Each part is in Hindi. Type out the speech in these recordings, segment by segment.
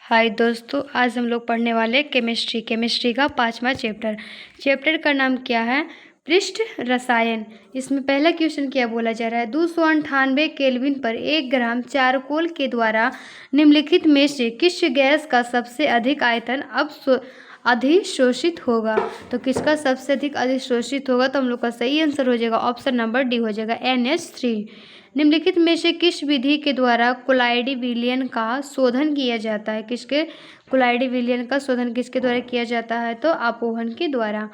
हाय दोस्तों, आज हम लोग पढ़ने वाले केमिस्ट्री का 5वां चैप्टर का नाम क्या है? पृष्ठ रसायन। इसमें पहला क्वेश्चन क्या बोला जा रहा है? 298 केल्विन पर 1 ग्राम चारकोल के द्वारा निम्नलिखित में से किस गैस का सबसे अधिक आयतन अधिशोषित होगा? तो किसका सबसे अधिक अधिशोषित होगा? तो हम लोग का सही आंसर हो जाएगा ऑप्शन नंबर डी हो जाएगा NH3। निम्नलिखित में से किस विधि के द्वारा कोलाइडी विलयन का शोधन किया जाता है? कोलाइडी विलयन का शोधन किसके द्वारा किया जाता है? तो अपोहन के द्वारा।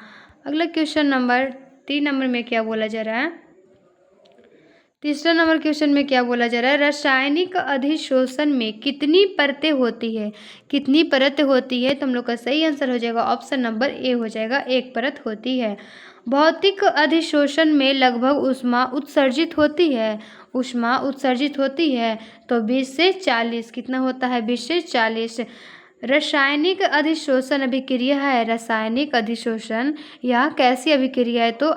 अगला क्वेश्चन नंबर 3 नंबर में क्या बोला जा रहा है? तीसरा नंबर क्वेश्चन में क्या बोला जा रहा है? रासायनिक अधिशोषण में कितनी परतें होती है? कितनी परत होती है? तो हम लोग का सही आंसर हो जाएगा ऑप्शन नंबर ए हो जाएगा, 1 परत होती है। भौतिक अधिशोषण में लगभग ऊष्मा उत्सर्जित होती है तो 20 से 40 कितना होता है? 20 से 40। रासायनिक अधिशोषण अभिक्रिया है। रासायनिक अधिशोषण यह कैसी अभिक्रिया है? तो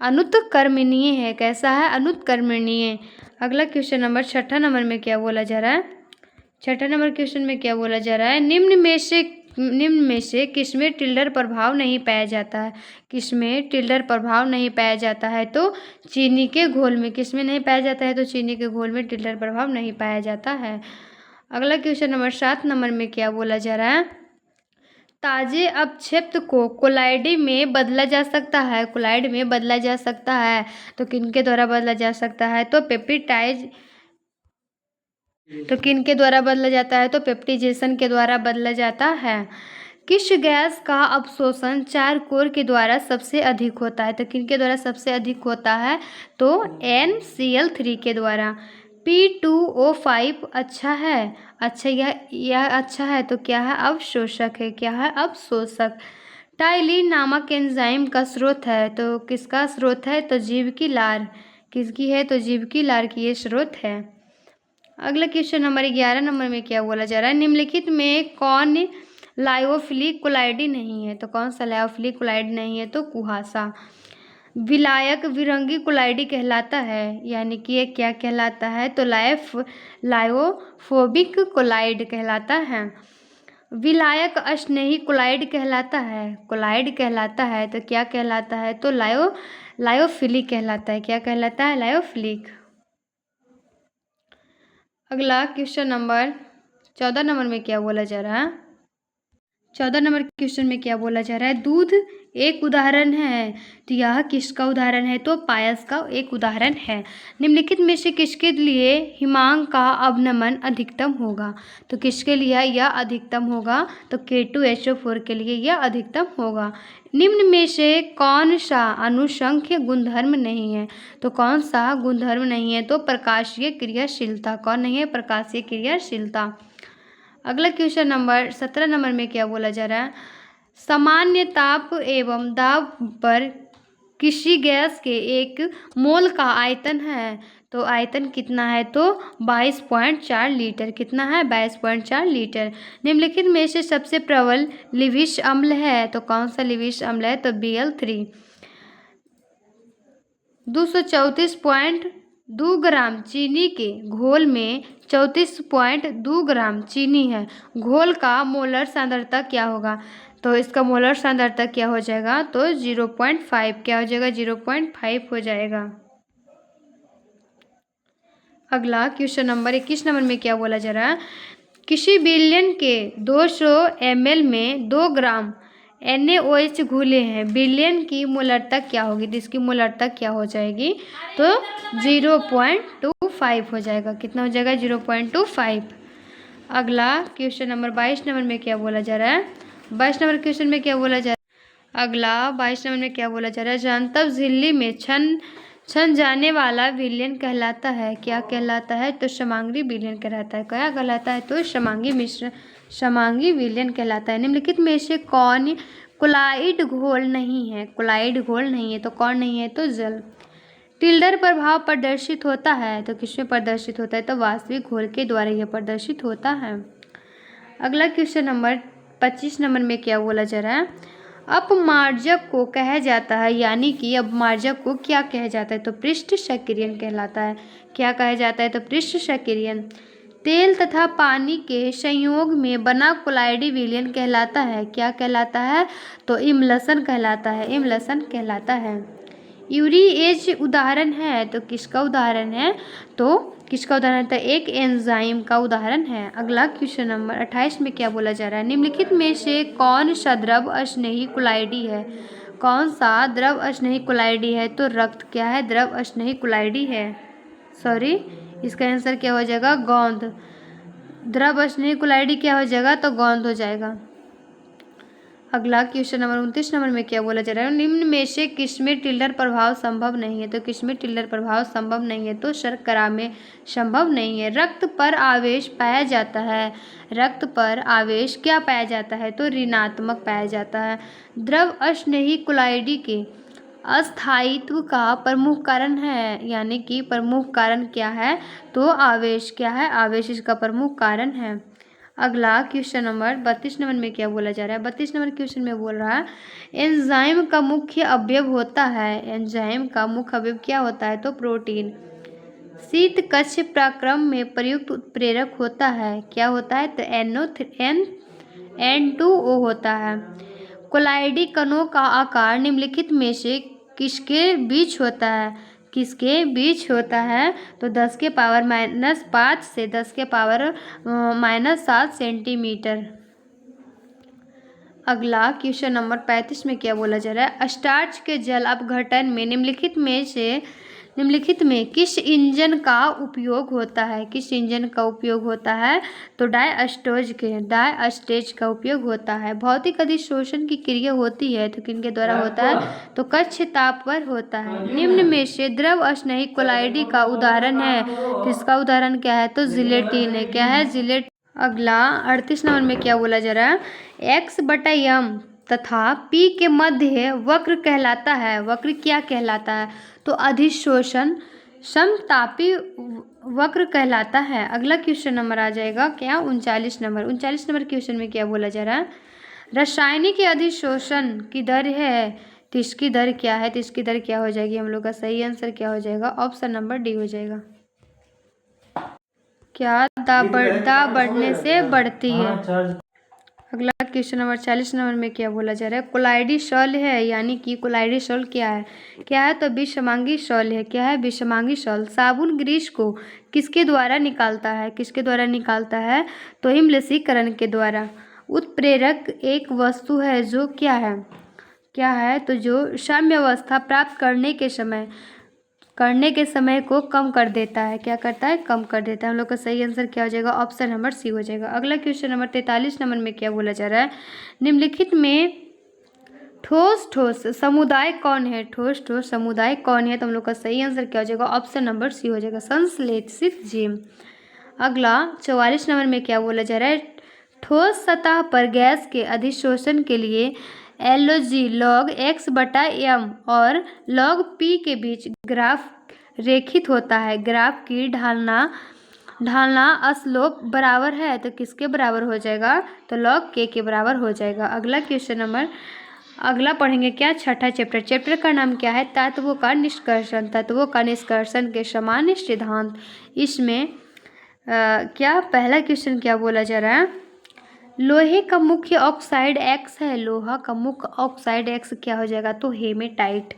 अनुत्क्रमणीय है। कैसा है? अनुत्क्रमणीय। अगला क्वेश्चन नंबर 6 नंबर में क्या बोला जा रहा है? 6 नंबर क्वेश्चन में क्या बोला जा रहा है? निम्न में से किसमें टिल्डर प्रभाव नहीं पाया जाता है? किसमें टिल्डर प्रभाव नहीं पाया जाता है? तो चीनी के घोल में। किसमें नहीं पाया जाता है? तो चीनी के घोल में टिल्डर प्रभाव नहीं पाया जाता है। अगला क्वेश्चन नंबर 7 नंबर में क्या बोला जा रहा है? ताजे अपक्षेप को कोलाइड में बदला जा सकता है। कोलाइड में बदला जा सकता है तो किनके द्वारा बदला जा सकता है? तो पेप्टाइज। तो किनके द्वारा बदला जाता है? तो पेप्टाइजेशन के द्वारा बदला जाता है। किस गैस का अवशोषण चारकोल के द्वारा सबसे अधिक होता है? तो किनके द्वारा सबसे अधिक होता है? तो NCl3 के द्वारा। P2O5 अच्छा है। यह अच्छा है तो क्या है? अवशोषक है। क्या है? अवशोषक। टाइलिन नामक एंजाइम का स्रोत है तो किसका स्रोत है? तो जीव की लार। किसकी है? तो जीव की लार की ये स्रोत है। अगला क्वेश्चन नंबर 11 नंबर में क्या बोला जा रहा है? निम्नलिखित में कौन लायोफिलिक कोलाइड नहीं है? तो कौन सा लायोफिलिक कोलाइड नहीं है? तो कुहासा। विलायक विरंगी कोलाइड कहलाता है, यानी कि ये क्या कहलाता है? तो लायोफोबिक कोलाइड कहलाता है। विलायक अस्नेही कोलाइड कहलाता है तो क्या कहलाता है? तो लायोफिलिक कहलाता है। क्या कहलाता है? लायोफिलिक। अगला क्वेश्चन नंबर 14 नंबर में क्या बोला जा रहा है? 14 नंबर क्वेश्चन में क्या बोला जा रहा है? दूध एक उदाहरण है तो यह किसका उदाहरण है? तो पायस का एक उदाहरण है। निम्नलिखित में से किसके लिए हिमांक का अवनमन अधिकतम होगा? तो किसके लिए यह अधिकतम होगा? तो K2SO4 के लिए यह अधिकतम होगा। निम्न में से कौन सा अनुसंख्य गुणधर्म नहीं है? तो कौन सा गुणधर्म नहीं है? तो प्रकाशीय क्रियाशीलता। कौन नहीं है? प्रकाशीय क्रियाशीलता। अगला क्वेश्चन नंबर 17 नंबर में क्या बोला जा रहा है? सामान्य ताप एवं दाब पर किसी गैस के 1 मोल का आयतन है तो आयतन कितना है? तो 22.4 लीटर। कितना है? 22.4 लीटर। निम्नलिखित में से सबसे प्रबल लिविश अम्ल है तो कौन सा लिविश अम्ल है? तो Bl3। 234.2 ग्राम चीनी के घोल में 34.2 ग्राम चीनी है। घोल का मोलर सांद्रता क्या होगा? तो इसका मोलर सांद्रता क्या हो जाएगा? तो 0.5। क्या हो जाएगा? 0.5 हो जाएगा। अगला क्वेश्चन नंबर 21 नंबर में क्या बोला जा रहा है? किसी बिलियन के 200 ml में 2 ग्राम NaOH घुले हैं। बिलियन की मोलरता क्या होगी? तो इसकी मोलरता क्या हो जाएगी? तो 0.25 हो जाएगा। कितना हो जाएगा? 0.25। अगला क्वेश्चन नंबर 22 नंबर में क्या बोला जा रहा है? 22 नंबर क्वेश्चन में क्या बोला जा रहा है? अगला 22 नंबर में क्या बोला जा रहा है? जानतब झिल्ली में छन जाने वाला विलयन कहलाता है। क्या कहलाता है? तो समांगी विलयन कहलाता है। क्या कहलाता है? तो समांगी विलयन कहलाता है। निम्नलिखित में से कौन कोलाइड घोल नहीं है? तो कौन नहीं है? तो जल। टिल्डर प्रभाव प्रदर्शित होता है तो किसमें प्रदर्शित होता है? तो वास्तविक घोल के द्वारा यह प्रदर्शित होता है। अगला क्वेश्चन नंबर 25 नंबर में क्या बोला जा रहा है? अपमार्जक को कहा जाता है, यानी कि अपमार्जक को क्या कहा जाता है? तो पृष्ठ सक्रियन कहलाता है। क्या कहा जाता है? तो पृष्ठ सक्रियन। तेल तथा पानी के संयोग में बना कोलाइडी विलयन कहलाता है। क्या कहलाता है? तो इमल्सन कहलाता है, इमल्सन कहलाता है। यूरिएज उदाहरण है तो किसका उदाहरण है? तो किसका उदाहरण है? तो एक एंजाइम का उदाहरण है। अगला क्वेश्चन नंबर 28 में क्या बोला जा रहा है? निम्नलिखित में से कौन सा द्रव अस्नेही कोलाइडी है? कौन सा द्रव अस्नेही कोलाइडी है? तो रक्त क्या है? द्रव अस्नेही कोलाइडी है। सॉरी, इसका आंसर क्या हो जाएगा? गोंद। द्रव अस्नेही कोलाइडी क्या हो जाएगा? तो गोंद हो जाएगा। अगला क्वेश्चन नंबर 29 नंबर में क्या बोला जा रहा है? निम्न में से किसमें टिल्डर प्रभाव संभव नहीं है? तो किसमें टिल्डर प्रभाव संभव नहीं है? तो शर्करा में संभव नहीं है। रक्त पर आवेश पाया जाता है। रक्त पर आवेश क्या पाया जाता है? तो ऋणात्मक पाया जाता है। द्रव अस्नेही कोलाइडी के अस्थायित्व का प्रमुख कारण है, यानी कि प्रमुख कारण क्या है? तो आवेश। क्या है? आवेश इसका प्रमुख कारण है। अगला क्वेश्चन नंबर 32 नंबर में क्या बोला जा रहा है? 32 नंबर क्वेश्चन में बोल रहा है एंजाइम का मुख्य अवयव होता है। एंजाइम का मुख्य अवयव क्या होता है? तो प्रोटीन। शीत कक्ष प्रक्रम में प्रयुक्त उत्प्रेरक होता है। क्या होता है? तो N2O होता है। कोलाइडी कणों का आकार निम्नलिखित में से किसके बीच होता है? किसके बीच होता है? तो 10 के पावर -5 से 10 के पावर -7 सेंटीमीटर। अगला क्वेश्चन नंबर 35 में क्या बोला जा रहा है? स्टार्च के जल अपघटन में निम्नलिखित में किस इंजन का उपयोग होता है? किस इंजन का उपयोग होता है? तो डायस्टेज का उपयोग होता है। भौतिक अधिशोषण की क्रिया होती है तो किनके द्वारा होता है? तो कक्ष ताप पर होता है। निम्न में से द्रव अस्नेही कोलाइडी का उदाहरण है तो इसका उदाहरण क्या है? तो जिलेटिन है। क्या है? जिलेटिन। अगला 38 नंबर में क्या बोला जा रहा है? x/m तथा p के मध्य वक्र कहलाता है। वक्र क्या कहलाता है? तो अधिशोषण समतापी वक्र कहलाता है। अगला क्वेश्चन नंबर आ जाएगा क्या? 39 नंबर। 39 नंबर क्वेश्चन में क्या बोला जा रहा है? रासायनिक अधिशोषण की दर है तो इसकी दर क्या है? तो इसकी दर क्या हो जाएगी? हम लोग का सही आंसर क्या हो जाएगा? ऑप्शन नंबर डी हो जाएगा। क्या? दाब बढ़ने से बढ़ती है। अगला क्वेश्चन नंबर 40 नंबर में क्या बोला जा रहा है? कोलाइडी शॉल है, यानी कि कोलाइडी शॉल क्या है? क्या है? तो विषमांगी शॉल है। क्या है? विषमांगी शॉल। साबुन ग्रीस को किसके द्वारा निकालता है? किसके द्वारा निकालता है? तो इम्लसीकरण के द्वारा। उत्प्रेरक एक वस्तु है जो क्या है? क्या है? तो जो साम्यावस्था प्राप्त करने के समय को कम कर देता है। क्या करता है? कम कर देता है। हम लोग का सही आंसर क्या हो जाएगा? ऑप्शन नंबर सी हो जाएगा। अगला क्वेश्चन नंबर 43 नंबर में क्या बोला जा रहा है? निम्नलिखित में ठोस समुदाय कौन है? ठोस समुदाय कौन है? तो हम लोग का सही आंसर क्या हो जाएगा? ऑप्शन नंबर सी हो जाएगा, संश्लेषित जीव। अगला 44 नंबर में क्या बोला जा रहा है? ठोस सतह पर गैस के अधिशोषण के लिए LOG log x/m और log p के बीच ग्राफ रेखित होता है। ग्राफ की ढालना अस्लोप बराबर है तो किसके बराबर हो जाएगा? तो log k के बराबर हो जाएगा। अगला क्वेश्चन नंबर अगला पढ़ेंगे क्या? छठा चैप्टर का नाम क्या है? तत्वों का निष्कर्षण के सामान्य सिद्धांत। इसमें क्या पहला क्वेश्चन क्या बोला जा रहा है? लोहे का मुख्य ऑक्साइड X है। लोहा का मुख्य ऑक्साइड X क्या हो जाएगा? तो हेमेटाइट।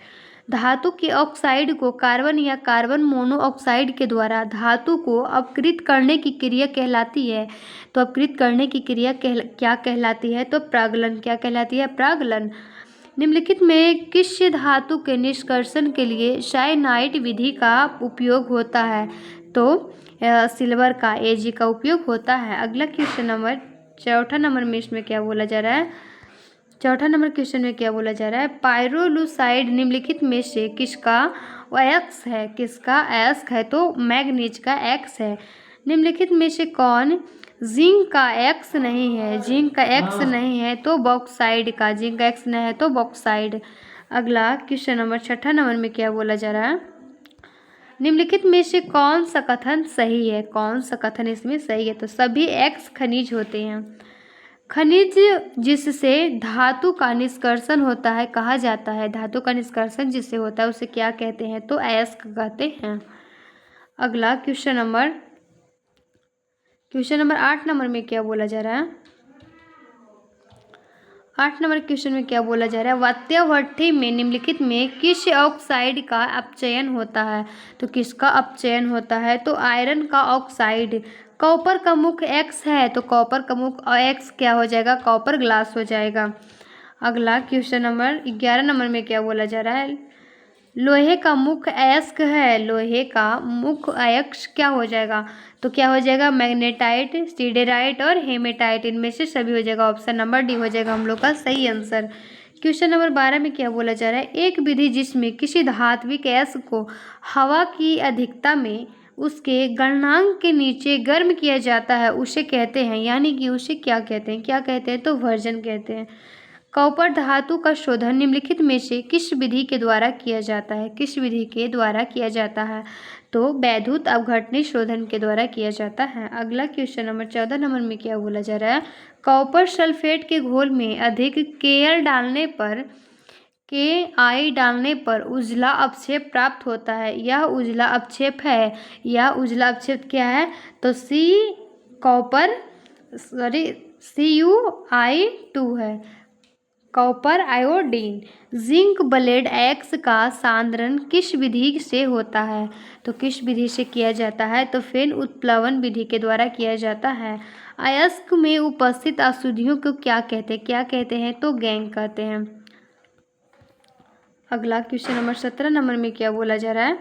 धातु के ऑक्साइड को कार्बन या कार्बन मोनोऑक्साइड के द्वारा धातु को अपकृत करने की क्रिया कहलाती है। तो अपकृत करने की क्रिया क्या कहलाती है? तो प्रागलन। क्या कहलाती है? प्रागलन। निम्नलिखित में किस धातु के निष्कर्षण के लिए साइनाइड विधि का उपयोग होता है? तो सिल्वर का Ag का उपयोग होता है। अगला क्वेश्चन नंबर चौथा नंबर में इसमें क्या बोला जा रहा है? चौथा नंबर क्वेश्चन में क्या बोला जा रहा है? पायरोलुसाइड निम्नलिखित में से किसका अयस्क है? किसका अयस्क है? तो मैग्नीज का X है। निम्नलिखित में से कौन जिंक का X नहीं है? जिंक का X नहीं है तो बॉक्साइड का। जिंक का X नहीं है तो बॉक्साइड। अगला क्वेश्चन नंबर छठा नंबर में क्या बोला जा रहा है? निम्नलिखित में से कौन सा कथन सही है? कौन सा कथन इसमें सही है? तो सभी X खनिज होते हैं। खनिज जिससे धातु का निष्कर्षण होता है कहा जाता है। धातु का निष्कर्षण जिससे होता है उसे क्या कहते हैं? तो अयस्क कहते हैं। अगला question number question number 8 number में क्या बोला जा रहा है? 8 नंबर क्वेश्चन में क्या बोला जा रहा है? वात्य भट्ठी में निम्नलिखित में किस ऑक्साइड का अपचयन होता है? तो किसका अपचयन होता है? तो आयरन का ऑक्साइड। कॉपर का मुख्य एक्स है, तो कॉपर का मुख्य एक्स क्या हो जाएगा? कॉपर ग्लास हो जाएगा। अगला क्वेश्चन नंबर 11 नंबर में क्या बोला जा रहा है? लोहे का मुख्य अयस्क है, लोहे का मुख्य अयस्क क्या हो जाएगा? तो क्या हो जाएगा? मैग्नेटाइट, सिडेराइट और हेमेटाइट, इनमें से सभी हो जाएगा। ऑप्शन नंबर डी हो जाएगा हम लोग का सही आंसर। क्वेश्चन नंबर 12 में क्या बोला जा रहा है? एक विधि जिसमें किसी धात्विक अयस्क को हवा की अधिकता में उसके गलनांक के नीचे गर्म किया जाता है उसे कहते हैं, यानी कि उसे क्या कहते हैं? क्या कहते हैं? तो वर्जन कहते हैं। कॉपर धातु का शोधन निम्नलिखित में से किस विधि के द्वारा किया जाता है? किस विधि के द्वारा किया जाता है? तो वैद्युत अपघटनी शोधन के द्वारा किया जाता है। अगला क्वेश्चन नंबर 14 नंबर में क्या बोला जा रहा है? कॉपर सल्फेट के घोल में अधिक Kl डालने पर Ki डालने पर उजला अपक्षेप प्राप्त होता है। यह उजला अपक्षेप है। यह उजला अपक्षेप क्या है? तो Cu2 है, copper iodine. Zinc blende x का सांद्रण किस विधि से होता है? तो किस विधि से किया जाता है? तो फेन उत्प्लवन विधि के द्वारा किया जाता है। अयस्क में उपस्थित अशुद्धियों को क्या कहते हैं? क्या कहते हैं? तो गैंग कहते हैं। अगला क्वेश्चन नंबर 17 नंबर में क्या बोला जा रहा है?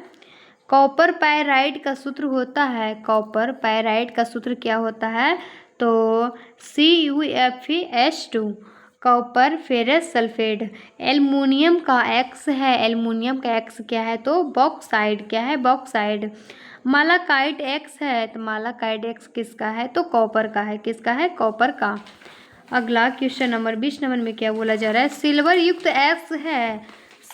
कॉपर पायराइट का सूत्र होता है। कॉपर पायराइट का सूत्र क्या होता है? तो CuFeS2। Copper ferrous sulphate. Aluminium का एक्स है, एल्युमिनियम का एक्स क्या है? तो बॉक्साइड। क्या है? बॉक्साइड। मालाकाइट एक्स है, तो मालाकाइट एक्स किसका है? तो कॉपर का है। किसका है? कॉपर का। अगला क्वेश्चन नंबर 20 नंबर में क्या बोला जा रहा है? सिल्वर युक्त एक्स है,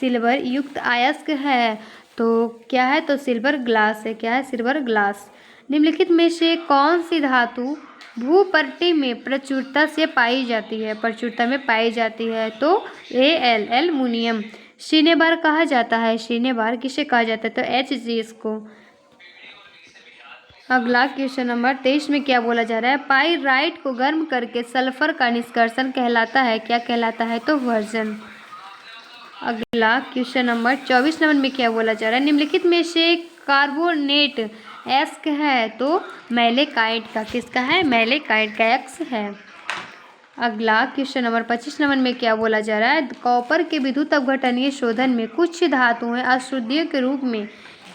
सिल्वर युक्त अयस्क है, तो क्या है? तो सिल्वर ग्लास है। क्या है? Silver glass. निम्नलिखित में से कौन सी धातु भूपट्टी में प्रचुरता से पाई जाती है? प्रचुरता में पाई जाती है तो एल्युमिनियम। सिनेबार कहा जाता है, सिनेबार किसे कहा जाता है? तो Hg को। अगला क्वेश्चन नंबर 23 में क्या बोला जा रहा है? पाइराइट को गर्म करके सल्फर का निष्कर्षण कहलाता है। क्या कहलाता है? तो वर्जन। अगला क्वेश्चन नंबर 24 नंबर में क्या बोला जा रहा है? निम्नलिखित में से कार्बोनेट एक्स है, तो मैलेकाइट का। किसका है? मैलेकाइट का एक्स है। अगला क्वेश्चन नंबर 25 नंबर में क्या बोला जा रहा है? कॉपर के विद्युत अपघटनीय शोधन में कुछ धातुएं अशुद्धियों के रूप में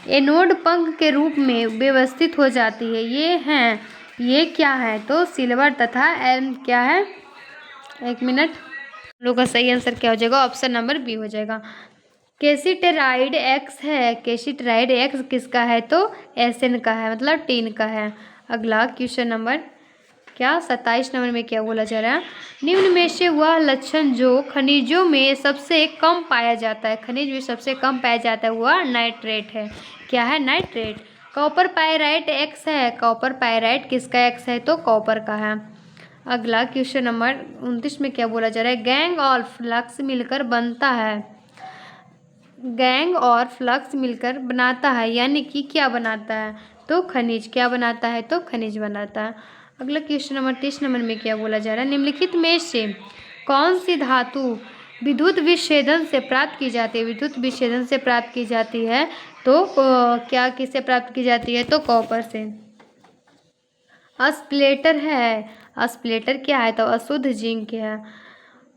एनोड पंख के रूप में व्यवस्थित हो जाती है। ये क्या है? तो सिल्वर तथा क्या है? एक मिनट, लोग का सही आंसर क्या हो जाएगा? ऑप्शन नंबर बी हो जाएगा। कैसिटेराइड एक्स है, कैसिटेराइड एक्स किसका है? तो एसएन का है, मतलब टीन का है। अगला क्वेश्चन नंबर 27 नंबर में क्या बोला जा रहा है? निम्न में से वह लक्षण जो खनिजों में सबसे कम पाया जाता है, खनिज में सबसे कम पाया जाता है, वह नाइट्रेट है। क्या है? नाइट्रेट। कॉपर पायराइट एक्स है, कॉपर पायराइट किसका एक्स है? तो कॉपर का है। अगला क्वेश्चन नंबर 29 में क्या बोला जा रहा है? गैंग और फ्लक्स मिलकर बनता है, गैंग और फ्लक्स मिलकर बनाता है, यानी कि क्या बनाता है? तो खनिज। क्या बनाता है? तो खनिज बनाता है। अगला क्वेश्चन नंबर 30 नंबर में क्या बोला जा रहा है? निम्नलिखित में से कौन सी धातु विद्युत विच्छेदन से प्राप्त की जाती है? विद्युत विच्छेदन से प्राप्त की जाती है, तो क्या किससे प्राप्त की जाती है? तो कॉपर से। अस्प्लेटर है, अस्प्लेटर क्या है? तो अशुद्ध जिंक है।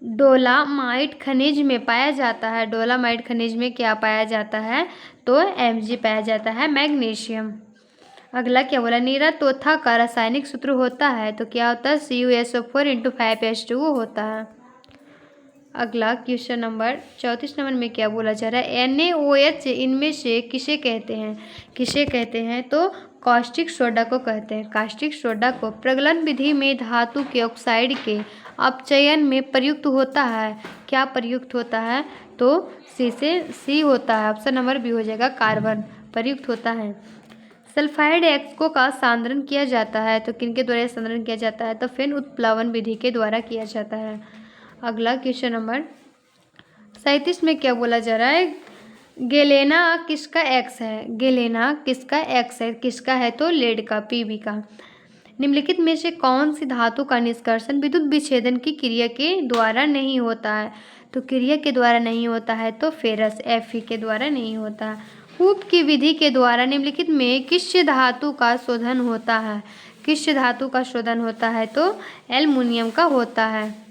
डोलामाइट खनिज में पाया जाता है, डोलामाइट खनिज में क्या पाया जाता है? तो Mg पाया जाता है, मैग्नीशियम। अगला क्या बोला? नीरा तोथा का रासायनिक सूत्र होता है, तो क्या होता है? CuSO4 × 5H2O होता है। अगला क्वेश्चन नंबर 34 नंबर में क्या बोला जा रहा है? NaOH इनमें से किसे कहते हैं? किसे कहते हैं? तो कास्टिक सोडा को कहते हैं। कास्टिक सोडा को प्रगलन विधि में धातु के ऑक्साइड के अपचयन में प्रयुक्त होता है। क्या प्रयुक्त होता है? तो सी होता है। ऑप्शन नंबर बी हो जाएगा, कार्बन प्रयुक्त होता है। सल्फाइड एक्सको का सांद्रण किया जाता है, तो किनके द्वारा सांद्रण किया जाता है? तो फेन उत्प्लवन विधि के द्वारा किया जाता है। अगला क्वेश्चन नंबर 37 में क्या बोला जा रहा है? गेलेना किसका एक्स है? गेलेना किसका एक्स है? किसका है? तो लेड का, Pb का। निम्नलिखित में से कौन सी धातु का निष्कर्षण विद्युत विच्छेदन की क्रिया के द्वारा नहीं होता है? तो क्रिया के द्वारा नहीं होता है तो फेरस Fe के द्वारा नहीं होता है। हूप की विधि के द्वारा निम्नलिखित में किस धातु का शोधन होता है? किस धातु का शोधन होता है? तो एल्युमिनियम का होता है।